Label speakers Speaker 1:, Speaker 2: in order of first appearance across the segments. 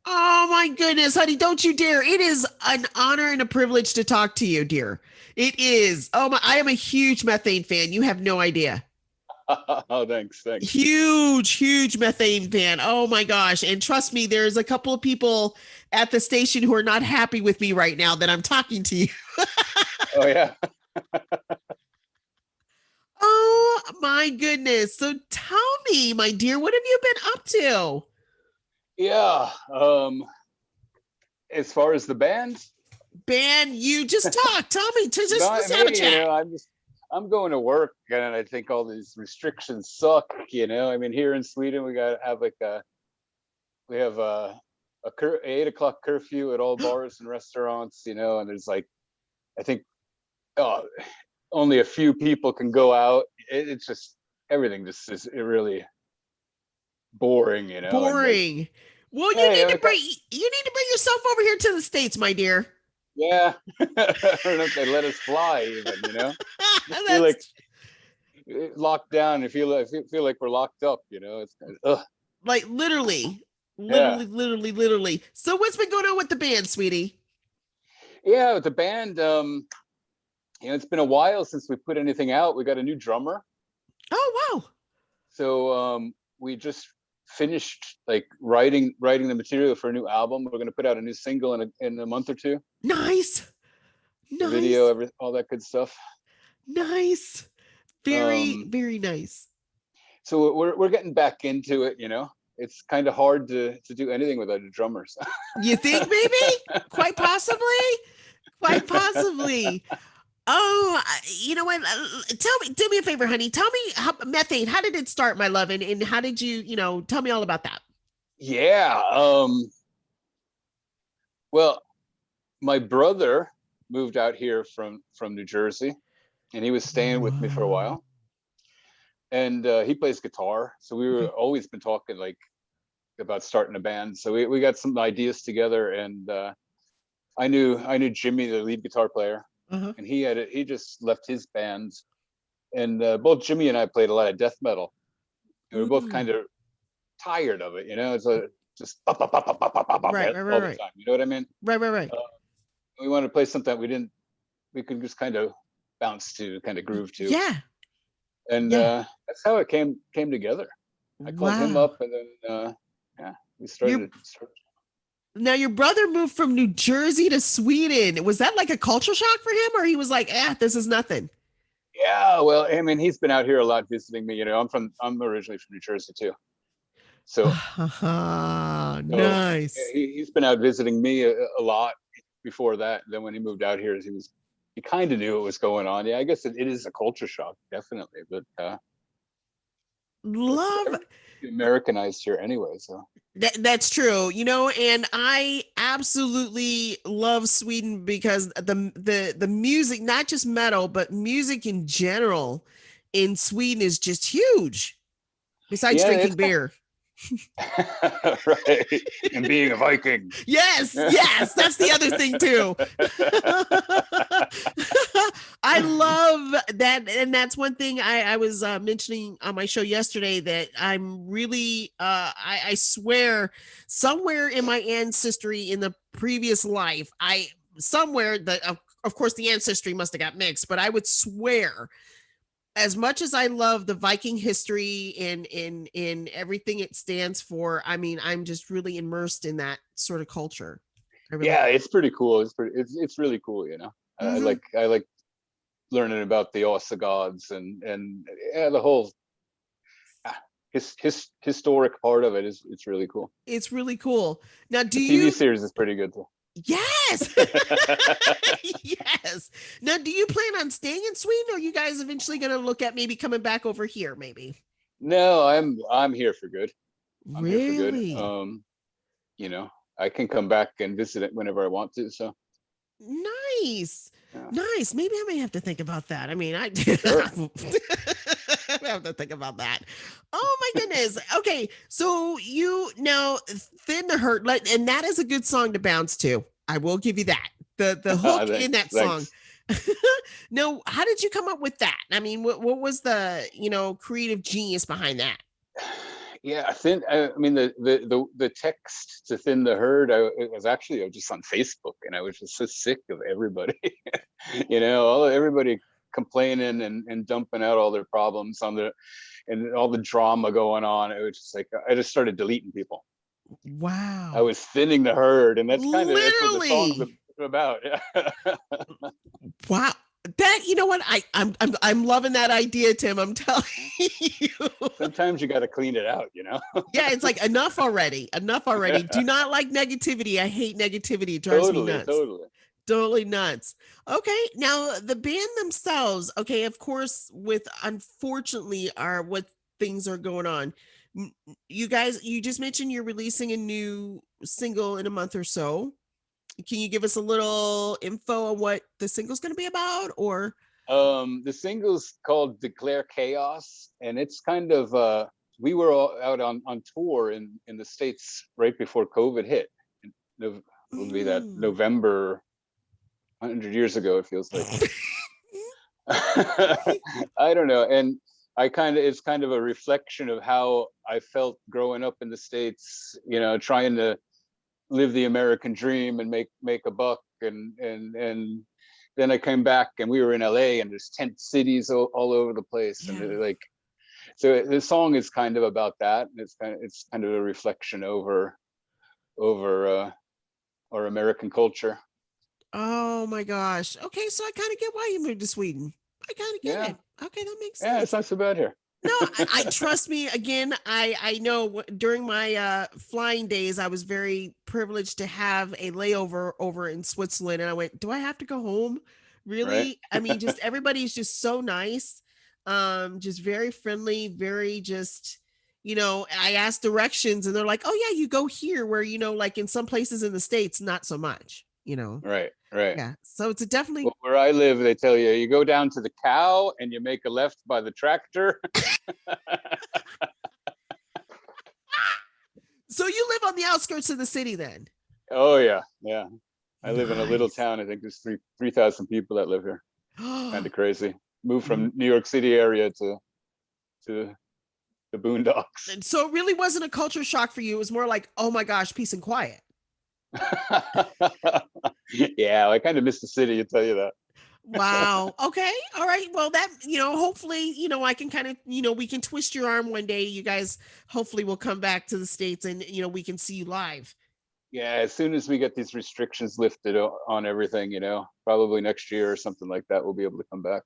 Speaker 1: Oh my goodness, honey, don't you dare. It is an honor and a privilege to talk to you, dear. It is. Oh my, I am a huge Methane fan. You have no idea.
Speaker 2: Oh, thanks, thanks.
Speaker 1: Huge Methane fan. Oh my gosh. And trust me, there's a couple of people at the station who are not happy with me right now that I'm talking to you.
Speaker 2: Oh yeah,
Speaker 1: Oh my goodness. So tell me, my dear, what have you been up to?
Speaker 2: yeah. As far as the band,
Speaker 1: Ben, you just talk. Tell me. Just
Speaker 2: not
Speaker 1: let's have a
Speaker 2: me.
Speaker 1: chat.
Speaker 2: I'm going to work, and I think all these restrictions suck. I mean, here in Sweden, we got to have like we have a 8 o'clock curfew at all bars and restaurants. And there's like, I think, uh, only a few people can go out. It's just everything just is really boring, and like,
Speaker 1: Boring. Well, you
Speaker 2: hey,
Speaker 1: need to bring yourself over here to the States, my dear.
Speaker 2: yeah, I don't know if they let us fly even, just feel like
Speaker 1: That's
Speaker 2: locked down and feel like we're locked up, it's kind of, ugh.
Speaker 1: like literally,
Speaker 2: Yeah,
Speaker 1: literally. So what's been going on with the band, sweetie?
Speaker 2: yeah, with the band, it's been a while since we put anything out. We got a new drummer.
Speaker 1: Oh wow.
Speaker 2: So we just finished like writing the material for a new album. We're going to put out a new single in a month or two.
Speaker 1: Nice.
Speaker 2: The video,
Speaker 1: Nice.
Speaker 2: all that good stuff.
Speaker 1: Nice. Very,
Speaker 2: Um,
Speaker 1: very nice.
Speaker 2: so we're getting back into it. It's kind of hard to do anything without a drummer. So.
Speaker 1: You think maybe? Quite possibly? Quite possibly. Oh, you know what? Tell me, do me a favor, honey. Tell me how Methane, how did it start, my love? And how did you tell me all about that?
Speaker 2: Yeah. Well, my brother moved out here from New Jersey, and he was staying with me for a
Speaker 1: Whoa.
Speaker 2: while. And he plays guitar, so we were
Speaker 1: Okay.
Speaker 2: always been talking like about starting a band. So we got some ideas together, and I knew Jimmy, the lead guitar player,
Speaker 1: Uh-huh.
Speaker 2: and he just left his band, and both Jimmy and I played a lot of death metal, and we are both
Speaker 1: Mm.
Speaker 2: kind of tired of it. It's just up, up, up, up, up, up, up, up
Speaker 1: Right, right, right,
Speaker 2: all the
Speaker 1: right.
Speaker 2: time. You know what I mean?
Speaker 1: Right, right, right.
Speaker 2: Uh, we wanted to play something that we could just kind of bounce to, kind of groove to,
Speaker 1: Yeah.
Speaker 2: and
Speaker 1: Yeah.
Speaker 2: that's how it came together. I called him
Speaker 1: Wow.
Speaker 2: up, and then yeah, we
Speaker 1: Your
Speaker 2: started.
Speaker 1: Now your brother moved from New Jersey to Sweden. Was that like a culture shock for him, or he was like, this is nothing?
Speaker 2: Yeah, well, I mean, he's been out here a lot visiting me. I'm originally from New Jersey too, so so
Speaker 1: Nice.
Speaker 2: he's been out visiting me a lot before that. Then when he moved out here, he kind of knew what was going on. Yeah, I guess it is a culture shock, definitely, but it's
Speaker 1: Love
Speaker 2: Americanized here anyway. So
Speaker 1: that's true, and I absolutely love Sweden because the music, not just metal, but music in general in Sweden is just huge. Besides
Speaker 2: yeah,
Speaker 1: drinking
Speaker 2: it's
Speaker 1: beer.
Speaker 2: right. And being a Viking.
Speaker 1: Yes, yes, that's the other thing too. I love that, and that's one thing I was mentioning on my show yesterday that I'm really, I swear, somewhere in my ancestry in the previous life, I somewhere that of course the ancestry must have got mixed, but I would swear as much as I love the Viking history in everything it stands for, I mean, I'm just really immersed in that sort of culture. I really.
Speaker 2: Yeah, it's pretty cool. It's really cool.
Speaker 1: Mm-hmm.
Speaker 2: I like learning about the Ostrogoths and yeah, the whole historic part of it is it's really cool.
Speaker 1: It's really cool. Now, do
Speaker 2: The TV
Speaker 1: you?
Speaker 2: series is pretty good too.
Speaker 1: Yes, yes. Now, do you plan on staying in Sweden, or are you guys eventually going to look at maybe coming back over here? Maybe.
Speaker 2: No, I'm here for good. I'm here for good.
Speaker 1: Really
Speaker 2: You know, I can come back and visit it whenever I want to. So
Speaker 1: nice,
Speaker 2: yeah,
Speaker 1: nice. Maybe I may have to think about that. I mean, I.
Speaker 2: sure.
Speaker 1: I have to think about that. Oh my goodness. Okay, so you now Thin to Hurt, and that is a good song to bounce to. I will give you that. The hook in
Speaker 2: Thanks,
Speaker 1: that song.
Speaker 2: thanks.
Speaker 1: No, how did you come up with that? I mean, what was the creative genius behind that?
Speaker 2: Yeah, I mean, the text to thin the herd. It was actually just on Facebook, and I was just so sick of everybody. Everybody complaining and dumping out all their problems and all the drama going on. It was just like I just started deleting people. I
Speaker 1: Wow.
Speaker 2: was thinning the herd, and that's what the song's
Speaker 1: Literally.
Speaker 2: about.
Speaker 1: Wow. That, you know what? I'm loving that idea, Tim. I'm telling you.
Speaker 2: Sometimes you got to clean it out,
Speaker 1: Yeah, it's like enough already. Enough already. Do not like negativity. I hate negativity. It drives me
Speaker 2: Totally,
Speaker 1: nuts.
Speaker 2: totally.
Speaker 1: Totally nuts. Okay, now the band themselves. Okay, of course, with unfortunately are what things are going on. You guys, you just mentioned you're releasing a new single in a month or so. Can you give us a little info on what the single's going to be about, or?
Speaker 2: The single's called Declare Chaos, and it's kind of we were all out on tour in the States right before COVID hit. It would be that
Speaker 1: Mm.
Speaker 2: November, 100 years ago, it feels like. I don't know. And it's kind of a reflection of how I felt growing up in the States, trying to live the American dream and make a buck. And then I came back and we were in LA and there's tent cities all over the place.
Speaker 1: Yeah.
Speaker 2: And so the song is kind of about that. And it's kind of a reflection over our American culture.
Speaker 1: Oh my gosh. Okay, so I kind of get why you moved to Sweden. I kind of get
Speaker 2: Yeah.
Speaker 1: it. Okay, that makes
Speaker 2: Yeah, it's
Speaker 1: sense.
Speaker 2: not so bad here.
Speaker 1: No, I trust me. Again, I know during my flying days, I was very privileged to have a layover over in Switzerland, and I went, "Do I have to go home?
Speaker 2: Right.
Speaker 1: Really?" I mean, just everybody's just so nice, just very friendly, very just. I asked directions, and they're like, "Oh yeah, you go here." Where like in some places in the States, not so much.
Speaker 2: Right. Right.
Speaker 1: Yeah. So it's a definitely.
Speaker 2: Well, where I live, they tell you go down to the cow and you make a left by the tractor.
Speaker 1: So you live on the outskirts of the city, then?
Speaker 2: Oh yeah, yeah. I live in a little
Speaker 1: Nice.
Speaker 2: town. I think there's 3,000 people that live here. Kind of crazy. Moved from New York City area to the boondocks.
Speaker 1: And so it really wasn't a culture shock for you. It was more like, oh my gosh, peace and quiet.
Speaker 2: Yeah, I kind of miss the city. I tell you that.
Speaker 1: Wow. Okay. All right. Well, that, hopefully, I can kind of, we can twist your arm one day. You guys hopefully will come back to the States and, we can see you live.
Speaker 2: Yeah, as soon as we get these restrictions lifted on everything, probably next year or something like that, we'll be able to come back.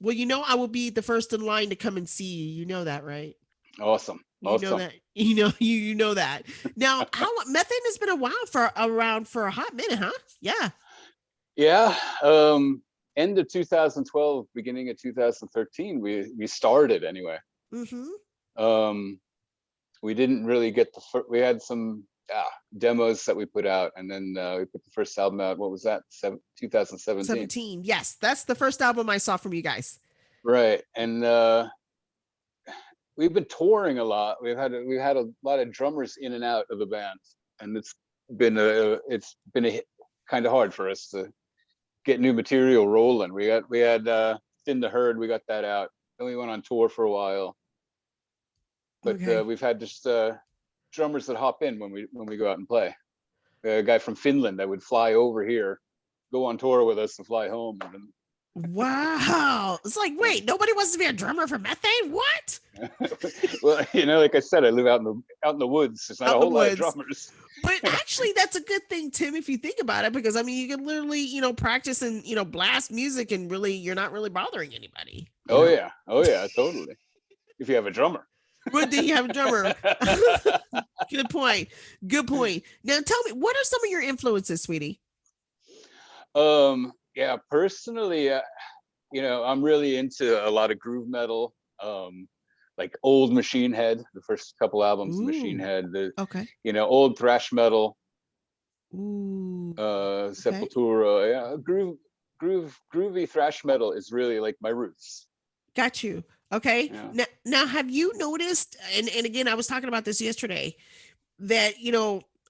Speaker 1: Well, I will be the first in line to come and see you. You know that, right?
Speaker 2: Awesome.
Speaker 1: You know
Speaker 2: Awesome.
Speaker 1: that. You know that. Now, how Methane has been around for a hot minute, huh? Yeah.
Speaker 2: Yeah. End of 2012, beginning of 2013, we started anyway.
Speaker 1: Mm-hmm.
Speaker 2: We didn't really get we had some demos that we put out, and then we put the first album out. What was that? 2017.
Speaker 1: 17. Yes, that's the first album I saw from you guys.
Speaker 2: Right. And we've been touring a lot. We've had a lot of drummers in and out of the band, and it's been a kind of hard for us to get new material rolling. We had Thin the Herd, we got that out. Then we went on tour for a while. But
Speaker 1: Okay.
Speaker 2: we've had just drummers that hop in when we go out and play. A guy from Finland that would fly over here, go on tour with us, and fly home.
Speaker 1: Wow. It's like, wait, nobody wants to be a drummer for Methane? What?
Speaker 2: Well, like I said, I live out in the woods. There's not a whole lot of drummers.
Speaker 1: But actually, that's a good thing, Tim, if you think about it, because I mean, you can literally, practice and blast music, and really, you're not really bothering anybody.
Speaker 2: Oh yeah, totally. If you have a drummer.
Speaker 1: Good thing you have a drummer. Good point. Now, tell me, what are some of your influences, sweetie?
Speaker 2: Yeah, personally, I'm really into a lot of groove metal. Like old Machine Head, the first couple albums of Machine Head,
Speaker 1: okay,
Speaker 2: old thrash metal.
Speaker 1: Ooh.
Speaker 2: Sepultura, yeah, groovy thrash metal is really like my roots.
Speaker 1: Got you. Okay.
Speaker 2: Yeah.
Speaker 1: Now, have you noticed, and again, I was talking about this yesterday, that,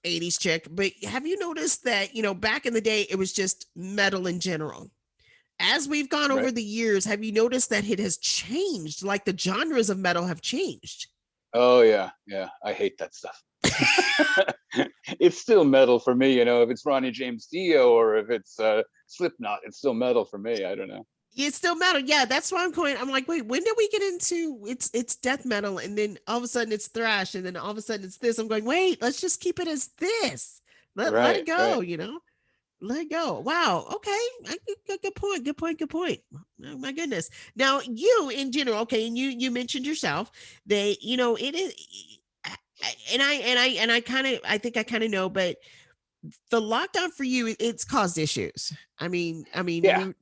Speaker 1: 80s chick, but have you noticed that, back in the day, it was just metal in general? As we've gone over the years, have you noticed that it has changed? Like the genres of metal have changed?
Speaker 2: Oh yeah, yeah. I hate that stuff. It's still metal for me, if it's Ronnie James Dio or if it's Slipknot, it's still metal for me. I don't know.
Speaker 1: It's still metal. Yeah, that's why I'm going. I'm like, wait, when did we get into it's death metal, and then all of a sudden it's thrash, and then all of a sudden it's this. I'm going, wait, let's just keep it as this. Let
Speaker 2: Right,
Speaker 1: it go,
Speaker 2: right.
Speaker 1: Let it go. Wow. Okay. Good point. Good point. Good point. Oh my goodness. Now you in general, okay, and you mentioned yourself that it is, and I kind of I think I kind of know, but the lockdown for you, it's caused issues. I mean,
Speaker 2: Yeah.
Speaker 1: we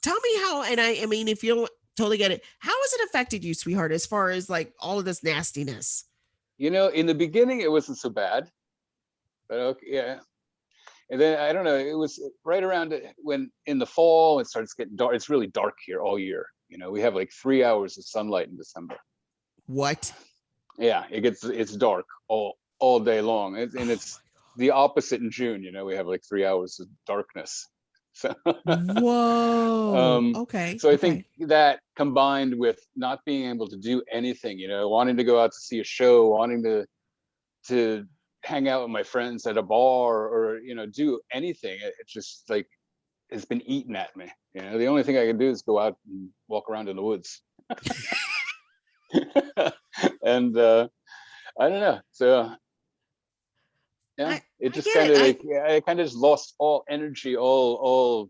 Speaker 1: tell me how, and I mean, if you don't totally get it, how has it affected you, sweetheart, as far as like all of this nastiness?
Speaker 2: In the beginning it wasn't so bad, but okay, yeah. And then I don't know, it was right around when in the fall it starts getting dark. It's really dark here all year. We have like 3 hours of sunlight in December.
Speaker 1: What?
Speaker 2: Yeah, it's dark all day long, and
Speaker 1: Oh
Speaker 2: it's the opposite in June. We have like 3 hours of darkness. So,
Speaker 1: my. Whoa.
Speaker 2: um,
Speaker 1: Okay.
Speaker 2: so I think
Speaker 1: Okay.
Speaker 2: that combined with not being able to do anything, wanting to go out to see a show, wanting to hang out with my friends at a bar, or do anything, it's just like it's been eating at me. The only thing I can do is go out and walk around in the woods. And I don't know. So yeah, it
Speaker 1: I
Speaker 2: just
Speaker 1: get
Speaker 2: kind
Speaker 1: it.
Speaker 2: of like, yeah, I kind of just lost all energy, all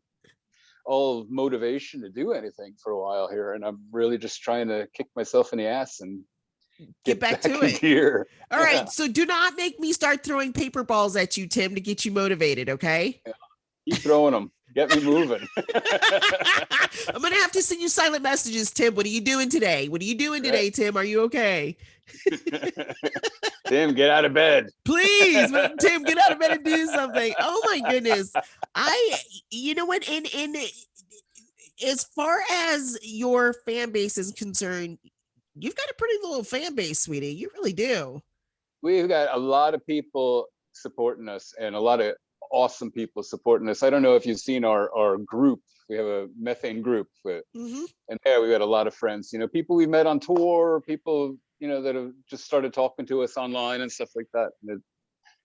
Speaker 2: motivation to do anything for a while here, and I'm really just trying to kick myself in the ass and
Speaker 1: Get
Speaker 2: get
Speaker 1: back to
Speaker 2: back in
Speaker 1: it.
Speaker 2: gear.
Speaker 1: All
Speaker 2: Yeah,
Speaker 1: right. So do not make me start throwing paper balls at you, Tim, to get you motivated. Okay.
Speaker 2: yeah. Keep throwing them. Get me moving.
Speaker 1: I'm gonna have to send you silent messages, Tim. What are you doing today? What are you doing
Speaker 2: Right.
Speaker 1: today, Tim? Are you okay?
Speaker 2: Tim, get out of bed.
Speaker 1: Please, Tim, get out of bed and do something. Oh my goodness. You know what? And as far as your fan base is concerned, you've got a pretty little fan base, sweetie. You really do.
Speaker 2: We've got a lot of people supporting us, and a lot of awesome people supporting us. I don't know if you've seen our group. We have a Methane group,
Speaker 1: Mm-hmm.
Speaker 2: and there we got a lot of friends. People we met on tour, people that have just started talking to us online and stuff like that. And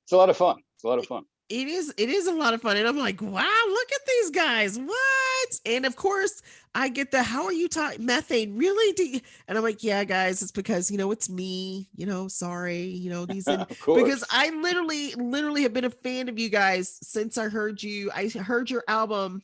Speaker 2: it's a lot of fun. It's a lot of fun.
Speaker 1: It is a lot of fun, and I'm like, wow, look at these guys, what? And of course I get the, how are you talking Methane, really? And I'm like, yeah guys, it's because it's me, sorry, these, and
Speaker 2: Of
Speaker 1: because
Speaker 2: course.
Speaker 1: I literally have been a fan of you guys since I heard your album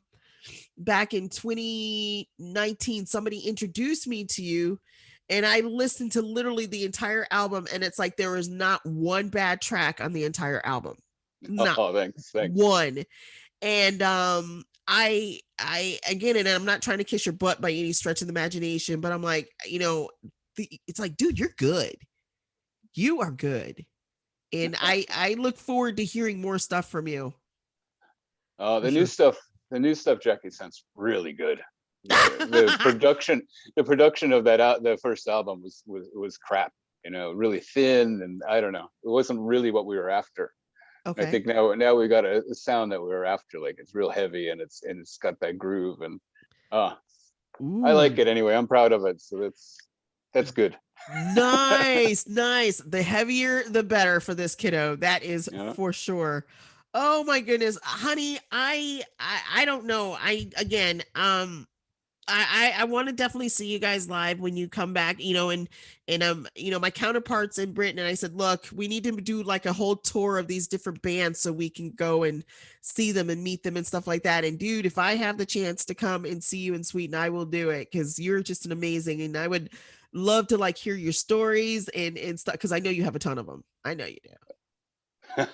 Speaker 1: back in 2019. Somebody introduced me to you, and I listened to literally the entire album, and it's like there was not one bad track on the entire album, not
Speaker 2: Oh, thanks, thanks.
Speaker 1: one. And I again, and I'm not trying to kiss your butt by any stretch of the imagination, but I'm like, it's like, dude, you're good. You are good. And I look forward to hearing more stuff from you
Speaker 2: Uh,
Speaker 1: for
Speaker 2: the new
Speaker 1: sure.
Speaker 2: stuff, the new stuff, Jacqui, sounds really good. The production, the production of the first album was crap. Really thin, and I don't know. It wasn't really what we were after. I
Speaker 1: Okay.
Speaker 2: think now we got a sound that we were after. Like it's real heavy, and it's got that groove, and uh I like
Speaker 1: Ooh.
Speaker 2: it anyway. I'm proud of it. So that's good.
Speaker 1: Nice, nice. The heavier, the better for this kiddo. That is
Speaker 2: Yeah.
Speaker 1: for sure. Oh my goodness, honey. I don't know. I again, I want to definitely see you guys live when you come back. And my counterparts in Britain, and I said, look, we need to do like a whole tour of these different bands so we can go and see them and meet them and stuff like that. And dude, if I have the chance to come and see you in Sweden, I will do it, because you're just an amazing, and I would love to like hear your stories and stuff, because I know you have a ton of them. I know you do. The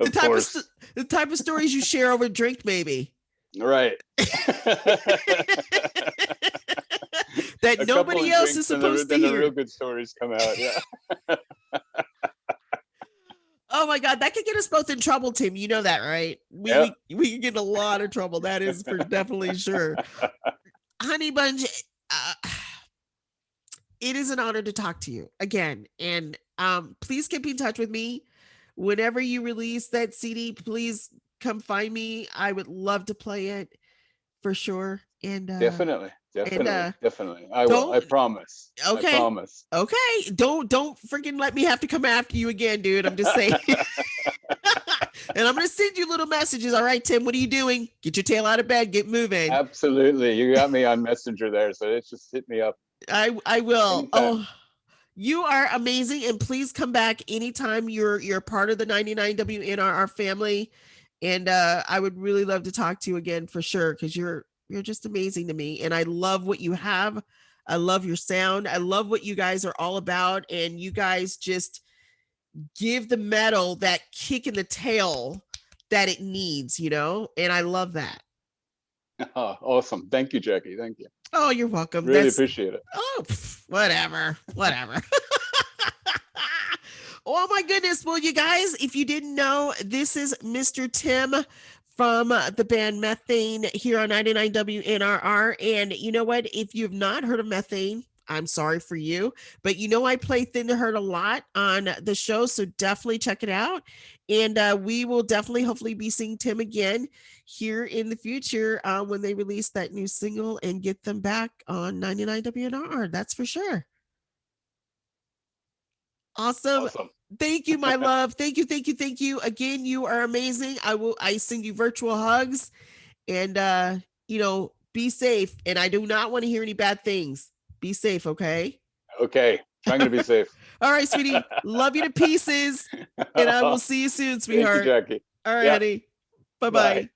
Speaker 2: Of
Speaker 1: type of
Speaker 2: course.
Speaker 1: the type of stories you share over drink, maybe.
Speaker 2: Right.
Speaker 1: That
Speaker 2: A couple
Speaker 1: nobody
Speaker 2: of
Speaker 1: else is
Speaker 2: drinks, and
Speaker 1: supposed to
Speaker 2: then the real
Speaker 1: hear.
Speaker 2: good stories come out. Yeah.
Speaker 1: Oh my god, that could get us both in trouble, Tim. You know that, right? We
Speaker 2: Yeah.
Speaker 1: we we could get in a lot of trouble. That is for definitely sure. Honey Bunch, uh, it is an honor to talk to you again. And please keep in touch with me. Whenever you release that CD, please come find me. I would love to play it for sure. And
Speaker 2: Definitely.
Speaker 1: And
Speaker 2: Definitely, definitely. I will. I
Speaker 1: don't
Speaker 2: promise. I
Speaker 1: okay.
Speaker 2: promise.
Speaker 1: Okay. Don't freaking let me have to come after you again, dude. I'm just saying. And I'm gonna send you little messages. All right, Tim, what are you doing? Get your tail out of bed, get moving.
Speaker 2: Absolutely. You got me on Messenger there, so it's just hit me up
Speaker 1: I will.
Speaker 2: anytime.
Speaker 1: Oh, you are amazing, and please come back anytime you're part of the 99 WNRR family. And I would really love to talk to you again for sure, because you're just amazing to me, and I love what you have. I love your sound. I love what you guys are all about, and you guys just give the metal that kick in the tail that it needs, and I love that.
Speaker 2: Oh, awesome. Thank you, Jacqui. Thank you.
Speaker 1: Oh, you're welcome.
Speaker 2: Really
Speaker 1: That's
Speaker 2: appreciate it.
Speaker 1: oh, whatever. Oh my goodness. Well, you guys, if you didn't know, this is Mr. Tim from the band Methane here on 99 WNRR. And you know what? If you've not heard of Methane, I'm sorry for you, but I play Thin to Hurt a lot on the show, so definitely check it out. And we will definitely, hopefully, be seeing Tim again here in the future when they release that new single and get them back on 99 WNRR. That's for sure. Awesome.
Speaker 2: Awesome.
Speaker 1: Thank you, my love. Thank you, thank you, thank you. Again, you are amazing. I send you virtual hugs, and be safe. And I do not want to hear any bad things. Be safe, okay?
Speaker 2: Okay. Trying to be safe.
Speaker 1: All right, sweetie. Love you to pieces. And I will see you soon,
Speaker 2: Thank you,
Speaker 1: sweetheart.
Speaker 2: Jacqui.
Speaker 1: All right,
Speaker 2: Yeah.
Speaker 1: honey. Bye-bye.
Speaker 2: Bye.